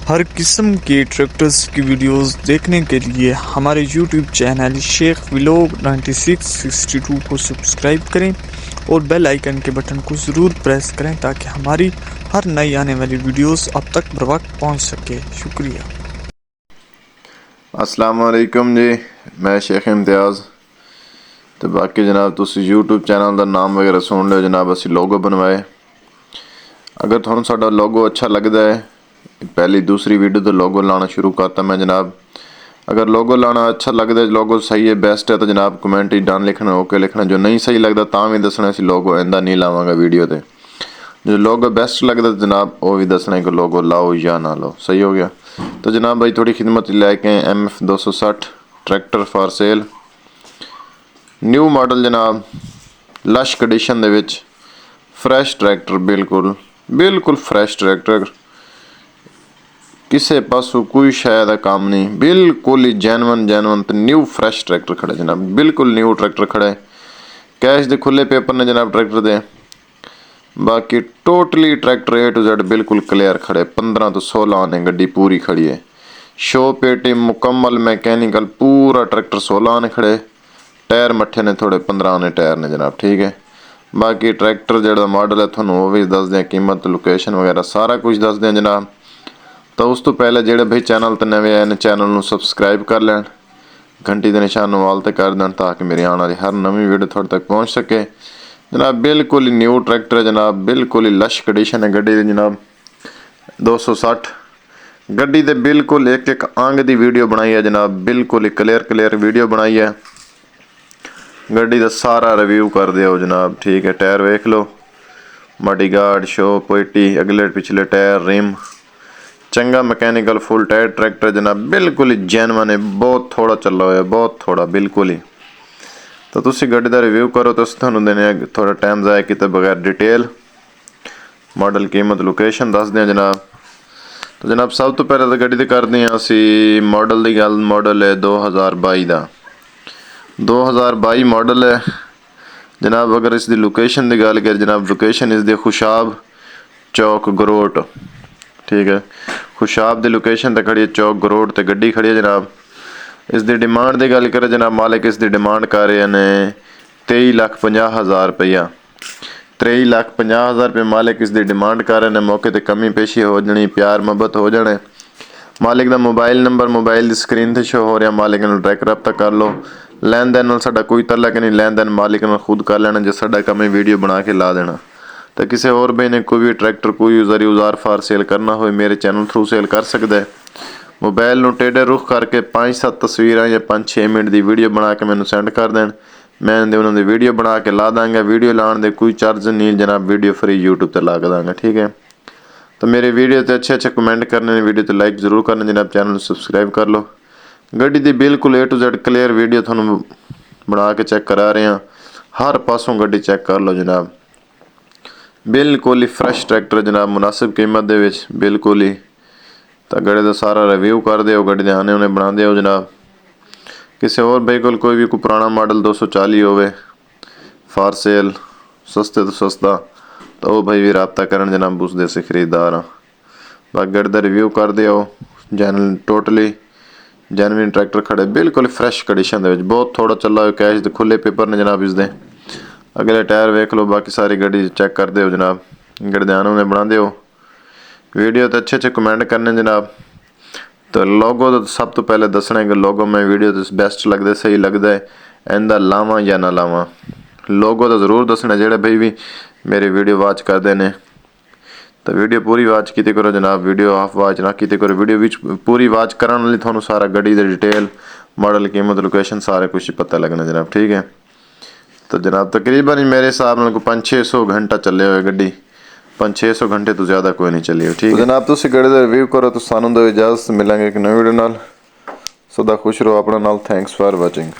हर किस्म के ट्रैक्टर्स की वीडियोस देखने के लिए हमारे YouTube चैनल शेख व्लॉग 9662 को सब्सक्राइब करें और बेल आइकन के बटन को ज़रूर प्रेस करें ताकि हमारी हर नई आने वाली वीडियोस अब तक बर वक्त पहुँच सके। शुक्रिया। अस्सलाम वालेकुम जी, मैं शेख इम्तियाज़। तो बाकी जनाब तुसी यूट्यूब चैनल का नाम वगैरह सुन लो जनाब, असी लोगो बनवाए। अगर थोड़ा साडा लोगो अच्छा लगता है, पहली दूसरी वीडियो तो लोगो लाना शुरू करता मैं जनाब। अगर लोगो लाना अच्छा लगता है, लोगो सही है, बेस्ट है, तो जनाब कमेंट ही डन लिखना, ओके लिखना। जो नहीं सही लगता तां भी दसना असी लोगो इंदा नहीं लावांगा वीडियो ते। जो लोगो बेस्ट लगता जनाब वो भी दसना कि लोगो लाओ या ना लाओ। सही हो गया। तो जनाब भाई थोड़ी खिदमत लैके MF 260 tractor for sale, new model जनाब, लश कंडीशन दे विच, फ्रैश ट्रैक्टर, बिल्कुल बिल्कुल फ्रैश ट्रैक्टर, किसी पासों कोई शायद काम नहीं, बिल्कुल ही जैनवन तो न्यू फ्रैश ट्रैक्टर खड़े जनाब, बिल्कुल न्यू ट्रैक्टर खड़े। कैश दे खुले पेपर ने जनाब ट्रैक्टर दे। बाकी totally tractor A to Z बिल्कुल क्लियर खड़े। 15 तो 16 आने गड्डी पूरी खड़ी है। शो पेटी मुकम्मल मैकेनिकल, पूरा ट्रैक्टर 16 आने खड़े। टायर मट्ठे ने थोड़े 15 आने टायर ने जनाब, ठीक है। बाकी ट्रैक्टर जो मॉडल है थोड़ा वो भी दस दें, कीमत लोकेशन वगैरह सारा कुछ दस दें जनाब। तो उस तो पहले जेडे भाई चैनल ते नवे आए ने चैनल को सबसक्राइब कर लैन, घंटी के निशान वाल ते कर दें ताकि मेरी आने वाली हर नवी वीडियो थोड़े तक पहुँच सके जनाब। बिल्कुल ही न्यू ट्रैक्टर है जनाब, बिल्कुल ही लश कंडीशन है गड्डी दी जनाब। 260 गड्डी दे बिल्कुल एक एक अंग दी वीडियो बनाई है जनाब, बिल्कुल ही क्लियर वीडियो बनाई है। गड्डी का सारा रिव्यू कर दियो जनाब, ठीक है। टायर वेख लो, मडी गार्ड, शो पेटी, अगले पिछले टायर, रिम चंगा मैकेनिकल फुल टायर ट्रैक्टर जनाब, बिल्कुल ही जेन्युइन है। बहुत थोड़ा चला हुआ है, बहुत थोड़ा बिल्कुल ही। तो तुसी गड्डी का रिव्यू करो तो थानू देने थोड़ा टाइम जाया किते बगैर डिटेल मॉडल कीमत लोकेशन दस दें जनाब। तो जनाब सब तो पहले तो गड्डी ते कर दें असी मॉडल की गल। मॉडल है 2022 का, 2022 मॉडल है जनाब। अगर इसकी लोकेशन की गल करें जनाब, लोकेशन इसकी खुशाब चौक गरोट, ठीक है। खुशाब की लोकेशन तो खड़ी है चौक गरोट ते गड्डी खड़ी है जनाब। इसकी डिमांड की गल करें जनाब, मालिक इसकी डिमांड कर रहे हैं 23,50,000 रुपया। 23,50,000 रुपये मालिक इसकी डिमांड कर रहे हैं। मौके पर कमी पेशी हो जानी, प्यार मुहब्बत हो जाने। मालिक का मोबाइल नंबर मोबाइल की स्क्रीन पर शो हो रहा, मालिक डायरेक्ट रब्ता कर लो। लैन देन साडा कोई तलक नहीं, लैन देन मालिक ने खुद कर लेना, जो साडा काम है वीडियो बना के ला देना। तो किसी और भाई ने कोई भी ट्रैक्टर कोई औजार फार सेल करना हो मेरे चैनल थ्रू सेल कर सकता है। मोबाइल नूं टेढ़े रुख करके 5-7 तस्वीर या 5-6 मिनट की वीडियो बना के मैंने सेंड कर दें, मैं उन्होंने वीडियो बना के ला देंगे। वीडियो लाने दे कोई चार्ज नहीं जनाब, वीडियो फ्री यूट्यूब पर ला देंगे, ठीक है। तो मेरे वीडियो ते अच्छे कमेंट करने, वीडियो ते लाइक जरूर करना जनाब, चैनल सब्सक्राइब कर लो। गड्डी दी बिल्कुल A to Z clear video थानू बना के चेक करा रहे हैं, हर पासों गड्डी चेक कर लो जनाब। बिल्कुल ही फ्रैश ट्रैक्टर जनाब, मुनासिब कीमत दे विच बिल्कुल ही। तो गड्डी का सारा रिव्यू कर दो, गड्डी के आने उन्हें बना दो जनाब। किसी और भाई को कोई भी कोई पुराना मॉडल 240 होवे फॉर सेल, सस्ते तो सस्ता, तो वो भाई भी रब्ता करन जनाब, उस देसी खरीदार हाँ। बाकी गड्डी का रिव्यू कर दो, जैन टोटली जेन्युइन ट्रैक्टर खड़े, बिल्कुल फ्रैश कंडीशन दे, बहुत थोड़ा चला हुआ। कैश दे खुले पेपर ने जनाब इसदे। अगले टायर वेख लो, बाकी सारी गड्डी चेक कर दो जनाब, गड्डी ध्यान उन्हें बना दो। वीडियो तो अच्छे कमेंट करने जनाब। तो लोगो तो सब तो पहले दसना है कि लोगो में वीडियो तो बेस्ट लगता है, सही लगता है, इंदा लावा या ना लावा। लोगो तो जरूर दसना जेड़े भाई भी मेरी वीडियो वॉच करते हैं। तो वीडियो पूरी वॉच की करो जनाब, वीडियो हाफ वॉच ना की करो। वीडियो विच पूरी वॉच करने वाली थानू सारा गड्डी की डिटेल मॉडल कीमत लोकेशन सारे कुछ पता लगना जनाब, ठीक है। तो जनाब तकरीबन ही मेरे हिसाब नाल 500-600 घंटा चले हुए गड्डी, 500-600 घंटे तो ज़्यादा कोई नहीं चली हो, ठीक है जनाब। तुम गड्डी का रिव्यू करो तो सानू दो इजाजत, मिलेंगे एक नई वीडियो नाल। सदा खुश रहो अपना नाल। Thanks for watching.